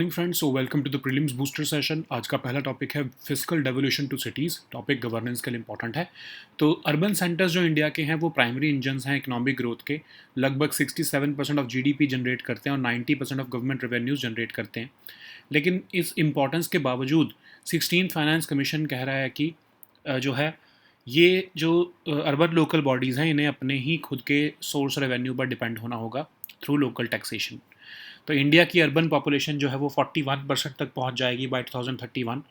Morning friends, so welcome to the prelims booster session. आज का पहला टॉपिक है fiscal devolution to cities. Topic governance के लिए इंपॉर्टेंट है। तो अर्बन सेंटर्स जो इंडिया के हैं वो प्राइमरी इंजन्स हैं इकोनॉमिक ग्रोथ के। लगभग 67% ऑफ जीडीपी जनरेट करते हैं और 90% ऑफ गवर्नमेंट रेवेन्यूज जनरेट करते हैं। लेकिन इस इम्पॉर्टेंस के बावजूद 16th फाइनेंस कमीशन कह रहा है कि जो है ये जो अर्बन लोकल बॉडीज़ हैं इन्हें अपने ही खुद के सोर्स रेवेन्यू पर डिपेंड होना होगा थ्रू लोकल टैक्सेशन। तो इंडिया की अर्बन पॉपुलेशन जो है वो 41% तक पहुंच जाएगी बाय 2031।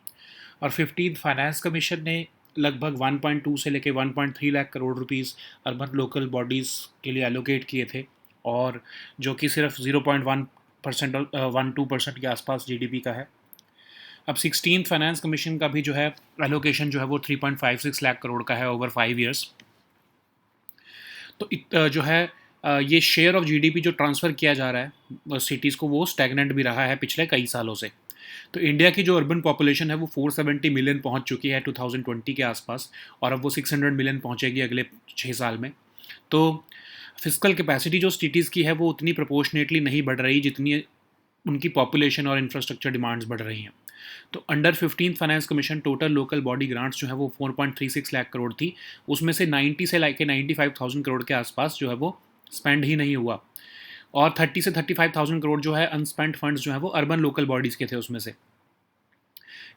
और 15th फाइनेंस कमीशन ने लगभग 1.2 से लेके 1.3 lakh crore rupees urban local bodies के लिए एलोकेट किए थे, और जो कि सिर्फ 0.1% और 1-2% के आसपास जीडीपी का है। अब 16th फाइनेंस कमीशन का भी जो है एलोकेशन जो है वो 3.56 लाख करोड़ का है ओवर 5 ईयर्स। तो जो है ये शेयर ऑफ जीडीपी जो ट्रांसफ़र किया जा रहा है सिटीज़ को वो स्टैगनेंट भी रहा है पिछले कई सालों से। तो इंडिया की जो अर्बन पॉपुलेशन है वो 470 मिलियन पहुंच चुकी है 2020 के आसपास, और अब वो 600 मिलियन पहुंचेगी अगले 6 साल में। तो फिजिकल कैपेसिटी जो सिटीज़ की है वो उतनी प्रोपोर्शनेटली नहीं बढ़ रही जितनी उनकी पॉपुलेशन और इंफ्रास्ट्रक्चर डिमांड्स बढ़ रही हैं। तो under 15th finance commission total local body grants जो है वो 4.36 लाख करोड़ थी। उसमें से 90 से लाके 95,000 करोड़ के आसपास जो है वो स्पेंड ही नहीं हुआ, और 30 से 35,000 करोड़ जो है अनस्पेंड फंड्स जो है वो अर्बन लोकल बॉडीज़ के थे उसमें से।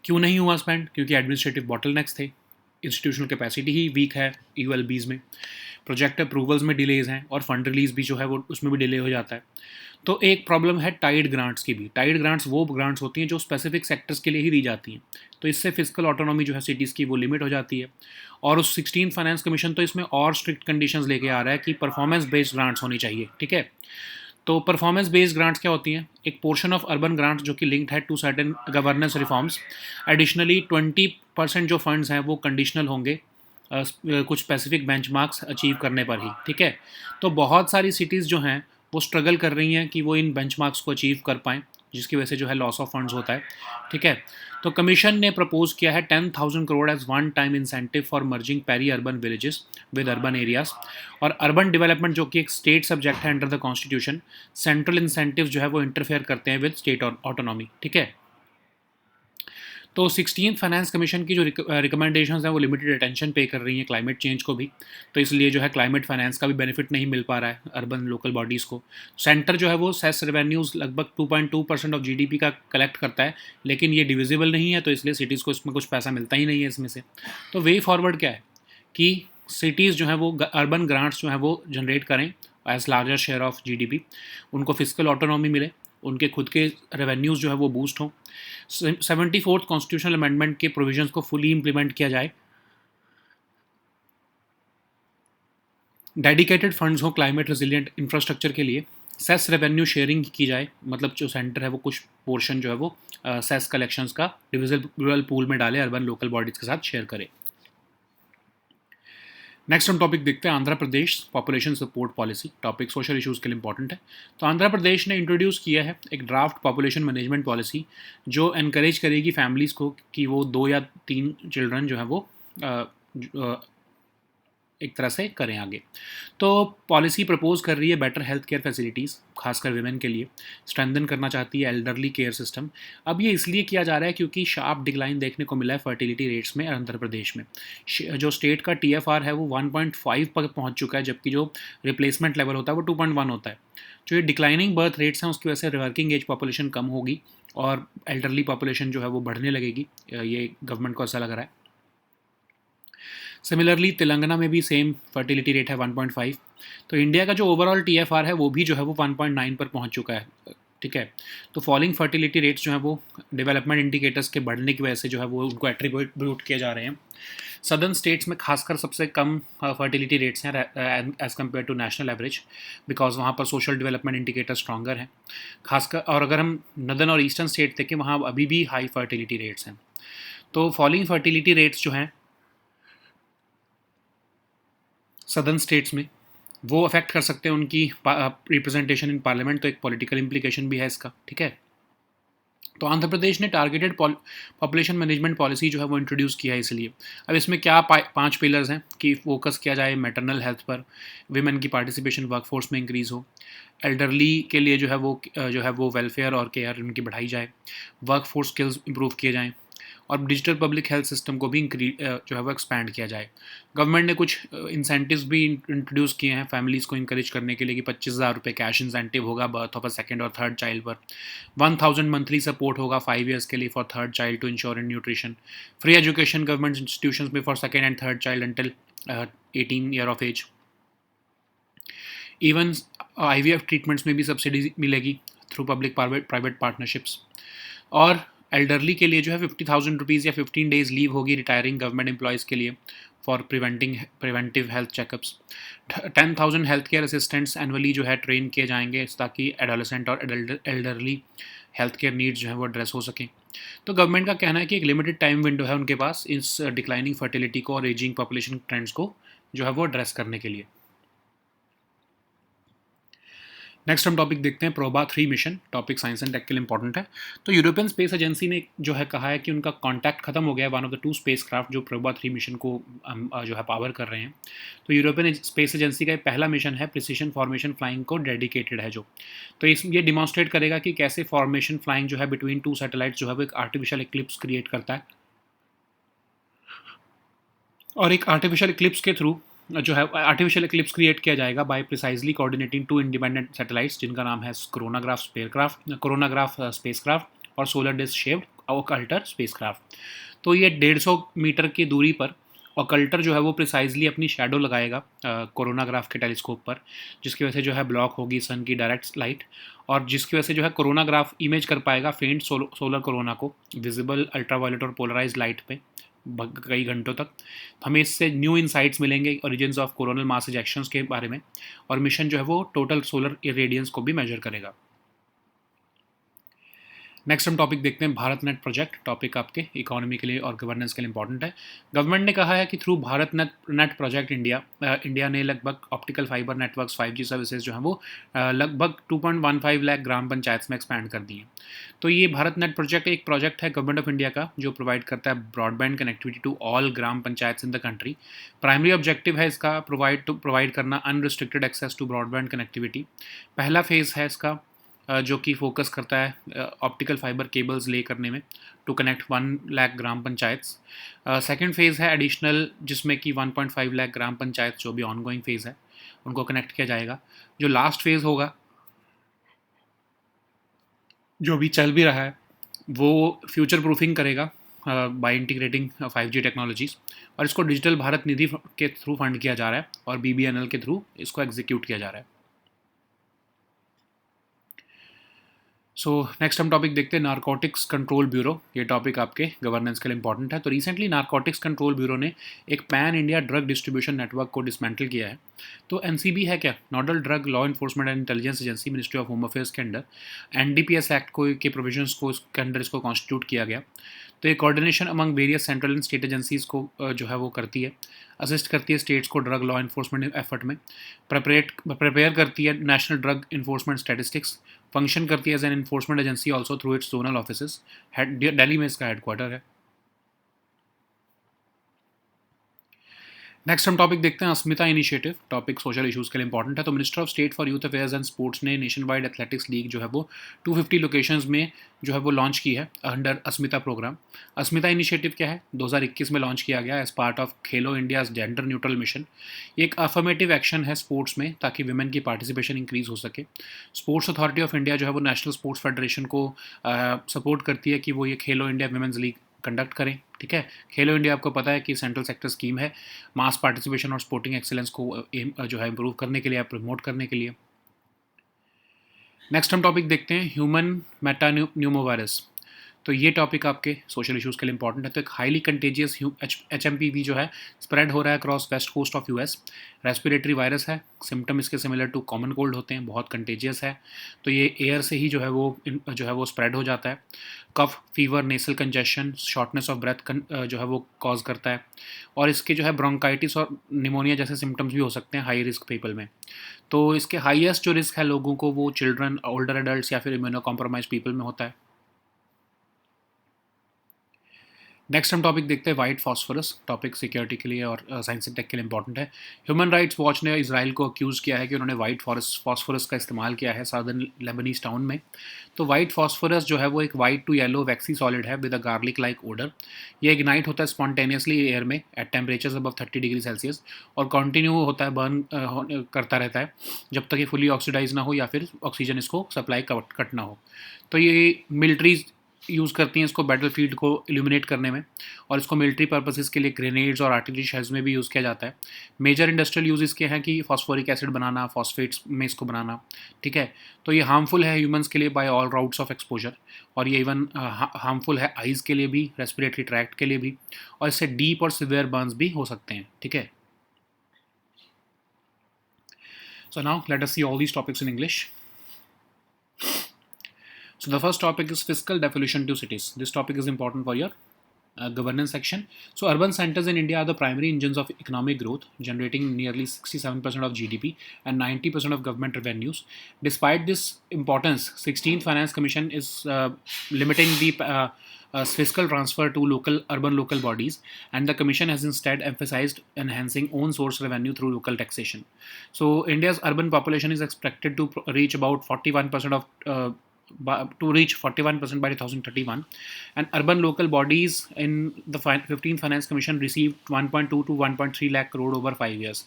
क्यों नहीं हुआ स्पेंड? क्योंकि एडमिनिस्ट्रेटिव बॉटलनेक्स थे, इंस्टीट्यूशनल कैपेसिटी ही वीक है यूएलबीज़ में, प्रोजेक्ट अप्रूवल्स में डिलेज हैं, और फंड रिलीज भी जो है वो उसमें भी डिले हो जाता है। तो एक प्रॉब्लम है टाइड ग्रांट्स की भी। टाइड ग्रांट्स वो ग्रांट्स होती हैं जो स्पेसिफिक सेक्टर्स के लिए ही दी जाती हैं, तो इससे फिजिकल ऑटोनॉमी जो है सिटीज़ की वो लिमिट हो जाती है। और उस 16th फाइनेंस कमीशन तो इसमें और स्ट्रिक्ट कंडीशंस लेके आ रहा है कि परफॉर्मेंस बेस्ड ग्रांट्स होनी चाहिए, ठीक है। तो परफॉर्मेंस बेस्ड ग्रांट्स क्या होती हैं? एक पोर्शन ऑफ अर्बन ग्रांट्स जो कि लिंक्ड है to certain governance reforms. Additionally 20% जो फंड्स हैं वो कंडीशनल होंगे कुछ स्पेसिफिक बेंचमार्क्स अचीव करने पर ही, ठीक है। तो बहुत सारी सिटीज़ जो हैं वो स्ट्रगल कर रही हैं कि वो इन बेंचमार्क्स को अचीव कर पाएँ, जिसकी वजह से जो है लॉस ऑफ फंड्स होता है, ठीक है। तो कमीशन ने प्रपोज किया है 10,000 crore as one time incentive for merging peri urban villages with urban areas. और अर्बन डेवलपमेंट जो कि एक स्टेट सब्जेक्ट है under the constitution, central incentive जो है वो इंटरफेयर करते हैं विद स्टेट ऑटोनॉमी, ठीक है। तो 16th फाइनेंस कमीशन की जो रिकमेंडेशंस हैं वो लिमिटेड अटेंशन पे कर रही हैं क्लाइमेट चेंज को भी। तो इसलिए जो है क्लाइमेट फाइनेंस का भी बेनिफिट नहीं मिल पा रहा है अर्बन लोकल बॉडीज़ को। सेंटर जो है वो सेस रेवेन्यूज़ लगभग 2.2% ऑफ जीडीपी का कलेक्ट करता है, लेकिन ये डिविजिबल नहीं है, तो इसलिए सिटीज़ को इसमें कुछ पैसा मिलता ही नहीं है इसमें से। तो वे फॉरवर्ड क्या है कि सिटीज़ जो है वो अर्बन ग्रांट्स जो है वो जनरेट करें as larger share of GDP, उनको फिजिकल ऑटोनॉमी मिले, उनके खुद के रेवेन्यूज़ जो है वो बूस्ट हों, 74th कॉन्स्टिट्यूशनल अमेंडमेंट के प्रोविजंस को फुली इम्प्लीमेंट किया जाए, डेडिकेटेड फंड्स हो क्लाइमेट रेजिलिएंट इंफ्रास्ट्रक्चर के लिए, सेस रेवेन्यू शेयरिंग की जाए, मतलब जो सेंटर है वो कुछ पोर्शन जो है वो सेस कलेक्शंस का डिविजिबल पूल में डाले, अर्बन लोकल बॉडीज़ के साथ शेयर करे। नेक्स्ट हम टॉपिक देखते हैं Andhra Pradesh population support policy. Topic social issues के लिए इंपॉर्टेंट है। तो आंध्र प्रदेश ने इंट्रोड्यूस किया है एक ड्राफ्ट पॉपुलेशन मैनेजमेंट पॉलिसी जो एनकरेज करेगी फैमिलीज़ को कि वो 2 या 3 चिल्ड्रन जो है वो एक तरह से करें आगे। तो पॉलिसी प्रपोज कर रही है बेटर हेल्थ केयर फैसिलिटीज़ खासकर विमेन के लिए, स्ट्रेंथन करना चाहती है एल्डरली केयर सिस्टम। अब ये इसलिए किया जा रहा है क्योंकि शार्प डिक्लाइन देखने को मिला है फर्टिलिटी रेट्स में आंध्र प्रदेश में। जो स्टेट का टीएफआर है वो 1.5 पर पहुंच चुका है, जबकि जो रिप्लेसमेंट लेवल होता है वो 2.1 होता है। जो ये डिक्लाइनिंग बर्थ रेट्स हैं उसकी वजह से वर्किंग एज पॉपुलेशन कम होगी और एल्डरली पॉपुलेशन जो है वो बढ़ने लगेगी, ये गवर्नमेंट को ऐसा लग रहा है। सिमिलरली तेलंगाना में भी सेम फर्टिलिटी रेट है 1.5। तो इंडिया का जो ओवरऑल टीएफआर है वो भी जो है वो 1.9 पर पहुंच चुका है, ठीक है। तो फॉलिंग फर्टिलिटी रेट्स जो है वो डेवलपमेंट इंडिकेटर्स के बढ़ने की वजह से जो है वो उनको एट्रीब्यूट किए जा रहे हैं। सदर्न स्टेट्स में खासकर सबसे कम फर्टिलिटी रेट्स हैं as compared to national average, because वहाँ पर सोशल डेवलपमेंट इंडिकेटर स्ट्रॉन्गर हैं खासकर। और अगर हम नदर्न और ईस्टर्न स्टेट देखें वहाँ अभी भी हाई फर्टिलिटी रेट्स हैं। तो फॉलिंग फर्टिलिटी रेट्स जो हैं सदर्न स्टेट्स में वो अफेक्ट कर सकते हैं उनकी रिप्रेजेंटेशन इन पार्लियामेंट, तो एक पॉलिटिकल इम्प्लीकेशन भी है इसका, ठीक है। तो आंध्र प्रदेश ने टारगेटेड पॉपुलेशन मैनेजमेंट पॉलिसी जो है वो इंट्रोड्यूस किया है इसलिए। अब इसमें क्या 5 पिलर्स हैं कि फोकस किया जाए मैटरनल हेल्थ पर, विमेन की पार्टिसिपेशन वर्कफोर्स में इंक्रीज़ हो, एल्डरली के लिए जो है वो वेलफेयर और केयर उनकी बढ़ाई जाए, वर्कफोर्स स्किल्स इंप्रूव किए जाएँ और डिजिटल पब्लिक हेल्थ सिस्टम को भी जो है वो एक्सपैंड किया जाए। गवर्नमेंट ने कुछ इंसेंटिव्स भी इंट्रोड्यूस किए हैं फैमिलीज़ को इंकरेज करने के लिए कि 25,000 रुपये कैश इंसेंटिव होगा बर्थ ऑफ अ सेकेंड और थर्ड चाइल्ड पर, 1,000 मंथली सपोर्ट होगा 5 ईयर्स के लिए for third child to ensure in nutrition, free education government institution में for second and third child until 18 year of age. Even IVF treatments में भी subsidy मिलेगी through public private partnerships. और elderly के लिए जो है 50,000 रुपीज़ या 15 डेज लीव होगी रिटायरिंग गवर्नमेंट एम्प्लॉयज़ के लिए for preventive health checkups. 10,000 health care assistants annually जो है ट्रेन किए जाएंगे ताकि एडोलेसेंट और एल्डरली हेल्थ केयर नीड्स जो है वो एड्रेस हो सकें। तो गवर्नमेंट का कहना है कि एक लिमिटेड टाइम विंडो है उनके पास इस डिक्लाइनिंग फर्टिलिटी को और एजिंग पॉपुलेशन ट्रेंड्स को जो है वो एड्रेस करने के लिए। नेक्स्ट हम टॉपिक देखते हैं Proba 3 mission. Topic science and tech के लिए इंपॉर्टेंट है। तो यूरोपियन स्पेस एजेंसी ने जो है कहा है कि उनका कॉन्टैक्ट खत्म हो गया है one of the 2 space craft जो प्रोबा 3 मिशन को जो है पावर कर रहे हैं। तो यूरोपियन स्पेस एजेंसी का पहला मिशन है प्रिसिशन फॉर्मेशन फ्लाइंग को डेडिकेटेड है जो। तो ये डिमॉन्स्ट्रेट करेगा कि कैसे फॉर्मेशन फ्लाइंग जो है बिटवीन 2 सैटेलाइट्स जो है वो एक आर्टिफिशियल इक्लिप्स क्रिएट करता है और एक आर्टिफिशियल इक्लिप्स के थ्रू जो है आर्टिफिशियल इक्लिप्स क्रिएट किया जाएगा by precisely coordinating 2 independent satellites जिनका नाम है कोरोनाग्राफ स्पेसक्राफ्ट और solar disc shaped occulter spacecraft. तो ये 150 मीटर की दूरी पर ओकल्टर जो है वो प्रिसाइजली अपनी शैडो लगाएगा कोरोनाग्राफ के टेलीस्कोप पर, जिसकी वजह से जो है ब्लॉक होगी सन की डायरेक्ट लाइट और जिसकी वजह से जो है कोरोनाग्राफ इमेज कर पाएगा फेंट सोलर कोरोना को विजिबल अल्ट्रावायलेट और पोलराइज लाइट पे कई घंटों तक। हमें इससे न्यू इंसाइट्स मिलेंगे ओरिजिन्स ऑफ कोरोनल मास इजेक्शंस के बारे में और मिशन जो है वो टोटल सोलर इरेडियंस को भी मेजर करेगा। नेक्स्ट हम टॉपिक देखते हैं भारत नेट प्रोजेक्ट। टॉपिक आपके इकोनॉमी के लिए और गवर्नेंस के लिए इंपॉर्टेंट है। गवर्नमेंट ने कहा है कि through Bharat Net project India ने लगभग optical fibre networks 5G services जो हैं वो लगभग 2.15 लाख ग्राम पंचायत में एक्सपैंड कर दी हैं। तो ये भारत नेट प्रोजेक्ट एक प्रोजेक्ट है गवर्नमेंट ऑफ इंडिया का जो प्रोवाइड करता है broadband connectivity to all gram panchayat in the country. Primary objective है इसका प्रोवाइड करना unrestricted access to broadband connectivity. पहला फेज़ है इसका जो कि फोकस करता है ऑप्टिकल फाइबर केबल्स ले करने में to connect 1 lakh gram panchayat. Second phase है एडिशनल जिसमें कि 1.5 लाख ग्राम पंचायत जो भी ऑनगोइंग फेज़ है उनको कनेक्ट किया जाएगा। जो लास्ट फेज़ होगा जो अभी चल भी रहा है वो फ्यूचर प्रूफिंग करेगा बाय इंटीग्रेटिंग 5G टेक्नोलॉजीज़ और इसको डिजिटल भारत निधि के थ्रू फंड किया जा रहा है और BBNL के थ्रू इसको एग्जीक्यूट किया जा रहा है। सो नेक्स्ट हम टॉपिक देखते हैं नारकोटिक्स कंट्रोल ब्यूरो। ये टॉपिक आपके गवर्नेंस के लिए इंपॉर्टेंट है। तो रिसेंटली नारकोटिक्स कंट्रोल ब्यूरो ने एक pan India drug distribution network को डिसमेंटल किया है। तो NCB है क्या, nodal drug law enforcement and intelligence agency, ministry of home affairs के अंडर NDPS एक्ट को के प्रोविजंस को इसके अंडर इसको कॉन्स्टिट्यूट किया गया। तो ये coordination among various central and state agencies को जो है वो करती है, असिस्ट करती है स्टेट्स को ड्रग लॉ इन्फोर्समेंट एफर्ट में, प्रिपेयर करती है national drug enforcement statistics, function करती है as an enforcement agency also through its zonal offices. Delhi में इसका हेडक्वार्टर है। नेक्स्ट हम टॉपिक देखते हैं Asmita initiative. Topic social issues के लिए इंपॉर्टेंट है। तो minister of state for youth affairs and sports ने नेशन वाइड एथलेटिक्स लीग जो है वो 250 लोकेशंस में जो है वो लॉन्च की है अंडर अस्मिता प्रोग्राम। अस्मिता इनिशिएटिव क्या है, 2021 में लॉन्च किया गया as part of Khelo India's gender neutral mission. ये एक अफर्मेटिव एक्शन है स्पोर्ट्स में ताकि विमेन की पार्टिसिपेशन इंक्रीज़ हो सके। स्पोर्ट्स अथॉरिटी ऑफ इंडिया जो है वो नेशनल स्पोर्ट्स फेडरेशन को सपोर्ट करती है कि वो ये खेलो इंडिया विमेंस लीग कंडक्ट करें। ठीक है, खेलो इंडिया आपको पता है कि सेंट्रल सेक्टर स्कीम है मास पार्टिसिपेशन और स्पोर्टिंग एक्सीलेंस को जो है इंप्रूव करने के लिए, प्रमोट करने के लिए। नेक्स्ट हम टॉपिक देखते हैं ह्यूमन मेटान्यूमोवायरस। तो ये टॉपिक आपके सोशल इश्यूज़ के लिए इंपॉर्टेंट है। तो एक हाईली कंटेजियस HMPV जो है स्प्रेड हो रहा है across west coast of US। Respiratory virus है, सिम्टम इसके सिमिलर टू कॉमन कोल्ड होते हैं, बहुत कंटेजियस है। तो ये एयर से ही जो है वो स्प्रेड हो जाता है। Cough, fever, nasal congestion, shortness of breath जो है वो कॉज करता है और इसके जो है ब्रोंकाइटिस और निमोनिया जैसे सिम्टम्स भी हो सकते हैं हाई रिस्क पीपल में। तो इसके हाईएस्ट जो रिस्क है लोगों को वो चिल्ड्रन, ओल्डर एडल्ट या फिर इम्यूनो कॉम्प्रोमाइज पीपल में होता है। नेक्स्ट हम टॉपिक देखते हैं वाइट फॉस्फोरस। टॉपिक सिक्योरिटी के लिए और साइंस एंड टेक के लिए इंपॉर्टेंट है। ह्यूमन राइट्स वॉच ने इसराइल को अक्यूज़ किया है कि उन्होंने वाइट फॉस्फोरस का इस्तेमाल किया है साउदर्न लेबनीज टाउन में। तो वाइट फॉस्फोरस जो है वो एक white to yellow waxy solid है with a garlic like odour. ये इग्नाइट होता है स्पॉन्टेनियसली एयर में at temperatures above 30 degree Celsius और कंटिन्यू होता है, बर्न करता रहता है जब तक ये फुली ऑक्सीडाइज ना हो या फिर ऑक्सीजन इसको सप्लाई कट ना हो। तो ये मिलिट्रीज यूज़ करती हैं इसको बैटल फील्ड को इल्यूमिनेट करने में, और इसको मिलिट्री पर्पसेस के लिए ग्रेनेड्स और आर्टिलरी शेल्स में भी यूज़ किया जाता है। मेजर इंडस्ट्रियल यूज़ इसके हैं कि फॉस्फोरिक एसिड बनाना, फॉस्फेट्स में इसको बनाना, ठीक है। तो ये हार्मफुल है ह्यूमंस के लिए by all routes of exposure, और ये इवन हार्मफुल है आइज़ के लिए भी, रेस्पिरेटरी ट्रैक्ट के लिए भी, और इससे डीप और सिवियर बर्न्स भी हो सकते हैं, ठीक है। So now let us see all these topics in English. So the first topic is fiscal devolution to cities. This topic is important for your governance section. So urban centers in India are the primary engines of economic growth, generating nearly 67% of GDP and 90% of government revenues. Despite this importance, 16th Finance Commission is limiting the fiscal transfer to urban local bodies, and the commission has instead emphasized enhancing own source revenue through local taxation. So India's urban population is expected to reach about 41% of to reach 41% by 2031, and urban local bodies in the 15th Finance Commission received 1.2 to 1.3 lakh crore over 5 years,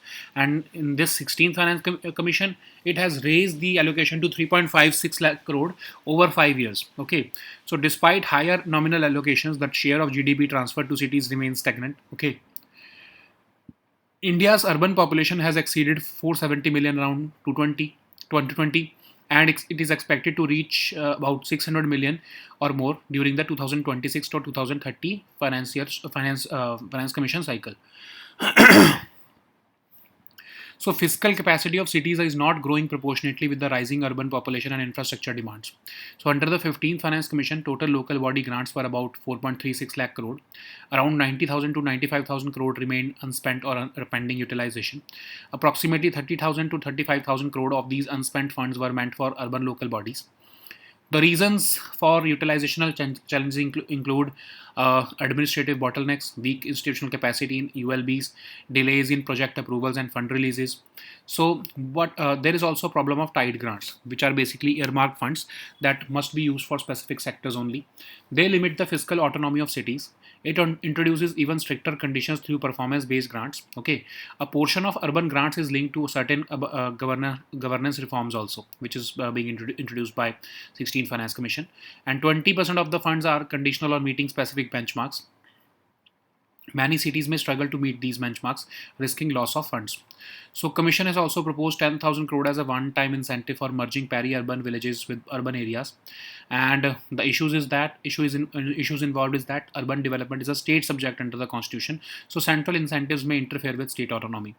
and in this 16th Finance Commission it has raised the allocation to 3.56 lakh crore over 5 years. Okay, so despite higher nominal allocations, the share of GDP transferred to cities remains stagnant. Okay, India's urban population has exceeded 470 million around 2020, and it is expected to reach about 600 million or more during the 2026 to 2030 finance commission cycle. So fiscal capacity of cities is not growing proportionately with the rising urban population and infrastructure demands. So under the 15th Finance Commission, total local body grants were about 4.36 lakh crore. Around 90,000 to 95,000 crore remained unspent or pending utilization. Approximately 30,000 to 35,000 crore of these unspent funds were meant for urban local bodies. The reasons for utilizational challenges include administrative bottlenecks, weak institutional capacity in ULBs, delays in project approvals and fund releases. So, there is also a problem of tied grants, which are basically earmarked funds that must be used for specific sectors only. They limit the fiscal autonomy of cities. It introduces even stricter conditions through performance-based grants. Okay, a portion of urban grants is linked to certain governance reforms also, which is being introduced by 16th Finance Commission, and 20% of the funds are conditional on meeting specific benchmarks. Many cities may struggle to meet these benchmarks, risking loss of funds. So, Commission has also proposed 10,000 crore as a one-time incentive for merging peri-urban villages with urban areas. And the issues involved is that urban development is a state subject under the Constitution. So, central incentives may interfere with state autonomy.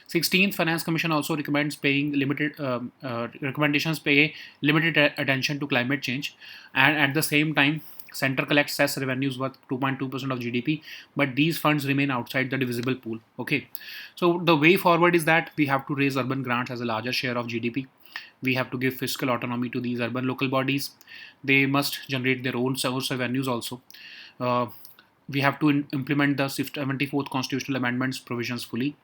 16th Finance Commission also recommends recommendations pay limited attention to climate change, and at the same time center collects cess revenues worth 2.2% of GDP, but these funds remain outside the divisible pool. Okay, so the way forward is that we have to raise urban grants as a larger share of GDP. We have to give fiscal autonomy to these urban local bodies. They must generate their own source revenues also. We have to implement the 74th constitutional amendments provisions fully.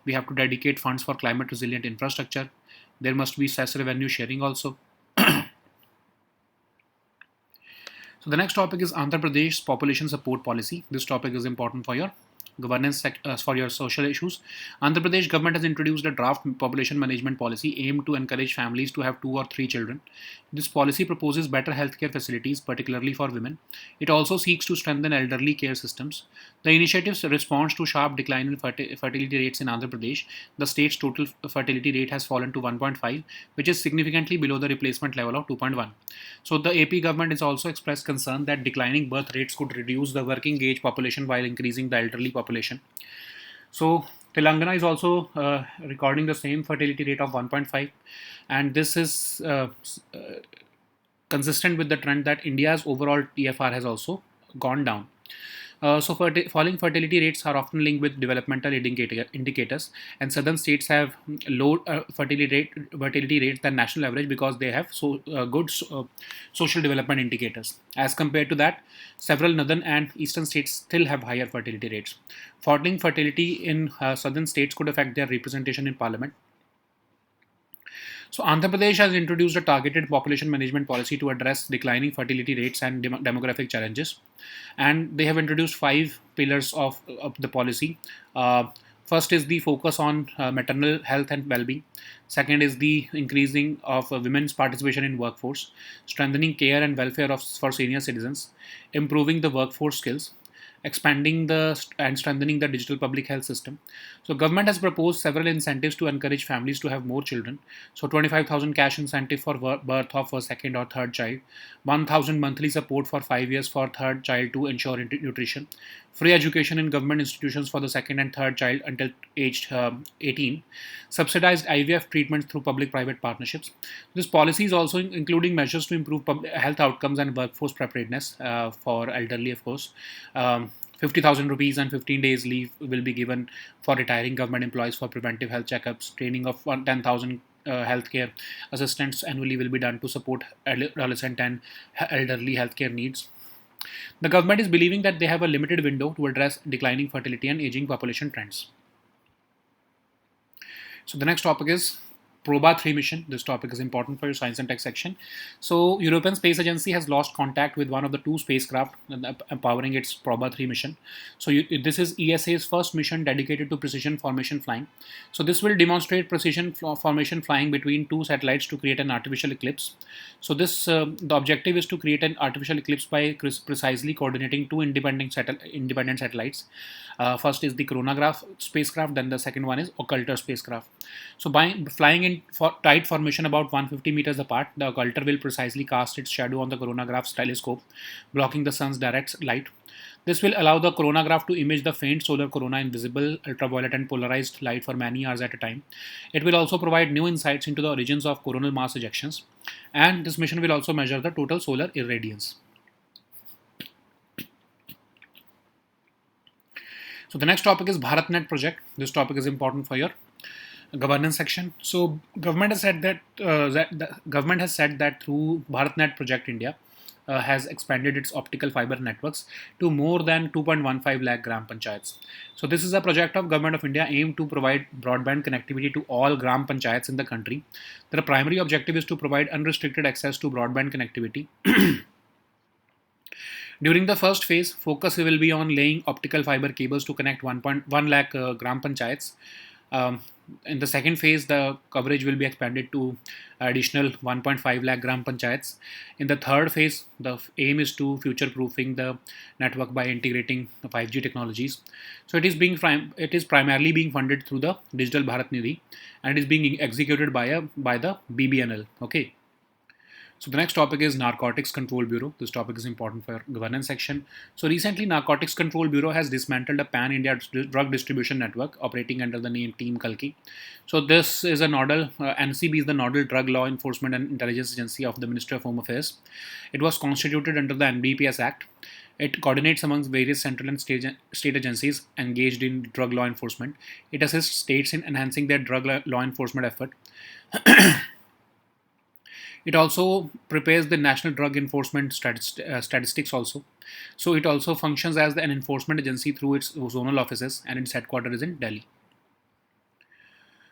We have to dedicate funds for climate resilient infrastructure. There must be cess revenue sharing also. So the next topic is Andhra Pradesh population support policy. This topic is important for your governance for your social issues. Andhra Pradesh government has introduced a draft population management policy aimed to encourage families to have 2 or 3 children. This policy proposes better healthcare facilities, particularly for women. It also seeks to strengthen elderly care systems. The initiative responds to sharp decline in fertility rates in Andhra Pradesh. The state's total fertility rate has fallen to 1.5, which is significantly below the replacement level of 2.1. So the AP government has also expressed concern that declining birth rates could reduce the working age population while increasing the elderly population. So Telangana is also recording the same fertility rate of 1.5, and this is consistent with the trend that India's overall TFR has also gone down. Falling fertility rates are often linked with developmental indicators, and southern states have low fertility rates than national average because they have social development indicators. As compared to that, several northern and eastern states still have higher fertility rates. Falling fertility in southern states could affect their representation in parliament. So, Andhra Pradesh has introduced a targeted population management policy to address declining fertility rates and demographic challenges. And they have introduced five pillars of the policy. First is the focus on maternal health and well-being. Second is the increasing of women's participation in workforce, strengthening care and welfare for senior citizens, improving the workforce skills, expanding and strengthening the digital public health system. So government has proposed several incentives to encourage families to have more children. So 25,000 cash incentive for birth of a second or third child, 1,000 monthly support for 5 years for third child to ensure nutrition, free education in government institutions for the second and third child until aged 18, subsidized IVF treatment through public-private partnerships. This policy is also including measures to improve health outcomes and workforce preparedness for elderly, of course. 50,000 rupees and 15 days leave will be given for retiring government employees for preventive health checkups. Training of 10,000 healthcare assistants annually will be done to support adolescent and elderly healthcare needs. The government is believing that they have a limited window to address declining fertility and aging population trends. So the next topic is Proba 3 mission. This topic is important for your science and tech section. So European Space Agency has lost contact with one of the two spacecraft empowering its Proba 3 mission. So this is ESA's first mission dedicated to precision formation flying. So this will demonstrate precision formation flying between two satellites to create an artificial eclipse. So the objective is to create an artificial eclipse by precisely coordinating two independent satellites. First is the Chronograph spacecraft, then the second one is Occulter spacecraft. So by flying in tight formation about 150 meters apart, the Occulter will precisely cast its shadow on the Chronograph's telescope, blocking the sun's direct light. This will allow the coronagraph to image the faint solar corona in visible, ultraviolet and polarized light for many hours at a time. It will also provide new insights into the origins of coronal mass ejections, and this mission will also measure the total solar irradiance. So the next topic is BharatNet project. This topic is important for your governance section. So government has said that the government has said that through BharatNet project, India has expanded its optical fiber networks to more than 2.15 lakh gram panchayats. So this is a project of Government of India aimed to provide broadband connectivity to all gram panchayats in the country. The primary objective is to provide unrestricted access to broadband connectivity. During the first phase, focus will be on laying optical fiber cables to connect 1.1 lakh gram panchayats. In the second phase, the coverage will be expanded to additional 1.5 lakh gram panchayats. In the third phase, the aim is to future-proofing the network by integrating 5G technologies. So it is primarily being funded through the Digital Bharat Nidhi, and it is being executed by the BBNL. Okay. So the next topic is Narcotics Control Bureau. This topic is important for governance section. So recently, Narcotics Control Bureau has dismantled a pan-India drug distribution network operating under the name Team Kalki. So this is a nodal, NCB is the nodal drug law enforcement and intelligence agency of the Ministry of Home Affairs. It was constituted under the NBPS Act. It coordinates amongst various central and state agencies engaged in drug law enforcement. It assists states in enhancing their drug law enforcement effort. It also prepares the national drug enforcement statistics also. So it also functions as an enforcement agency through its zonal offices, and its headquarters is in Delhi.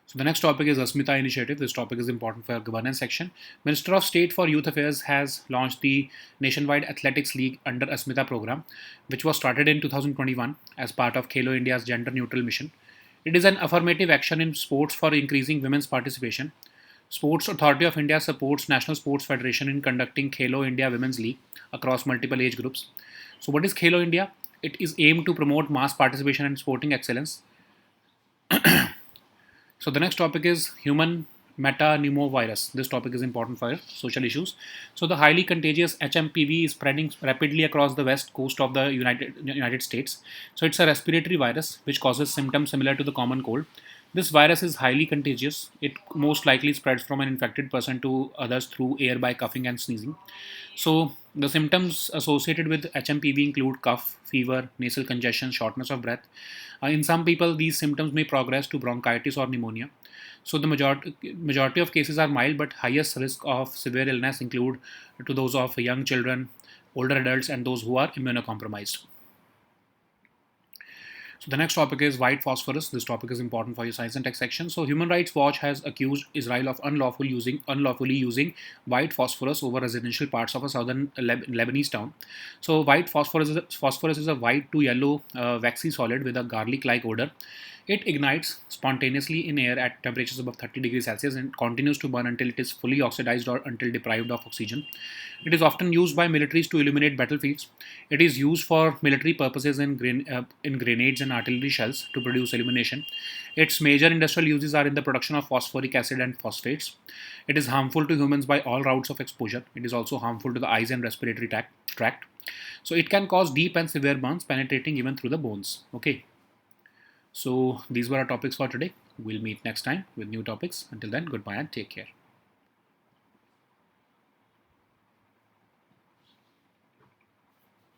So the next topic is Asmita initiative. This topic is important for our governance section. Minister of State for Youth Affairs has launched the Nationwide Athletics League under Asmita program, which was started in 2021 as part of Khelo India's gender neutral mission. It is an affirmative action in sports for increasing women's participation. Sports Authority of India supports National Sports Federation in conducting Khelo India Women's League across multiple age groups. So what is Khelo India? It is aimed to promote mass participation and sporting excellence. So the next topic is human metapneumovirus. This topic is important for social issues. So the highly contagious HMPV is spreading rapidly across the west coast of the United States. So it's a respiratory virus which causes symptoms similar to the common cold. This virus is highly contagious. It most likely spreads from an infected person to others through air by coughing and sneezing. So The symptoms associated with HMPV include cough, fever, nasal congestion, shortness of breath. In some people, these symptoms may progress to bronchitis or pneumonia. So the majority of cases are mild, but highest risk of severe illness include to those of young children, older adults, and those who are immunocompromised. So the next topic is white phosphorus. This topic is important for your science and tech section. So Human Rights Watch has accused Israel of unlawfully using white phosphorus over residential parts of a southern Lebanese town. So white phosphorus is a white to yellow waxy solid with a garlic-like odor. It ignites spontaneously in air at temperatures above 30 degrees Celsius and continues to burn until it is fully oxidized or until deprived of oxygen. It is often used by militaries to illuminate battlefields. It is used for military purposes in grenades and artillery shells to produce illumination. Its major industrial uses are in the production of phosphoric acid and phosphates. It is harmful to humans by all routes of exposure. It is also harmful to the eyes and respiratory tract. So it can cause deep and severe burns penetrating even through the bones. Okay. So these were our topics for today. We'll meet next time with new topics. Until then, goodbye and take care.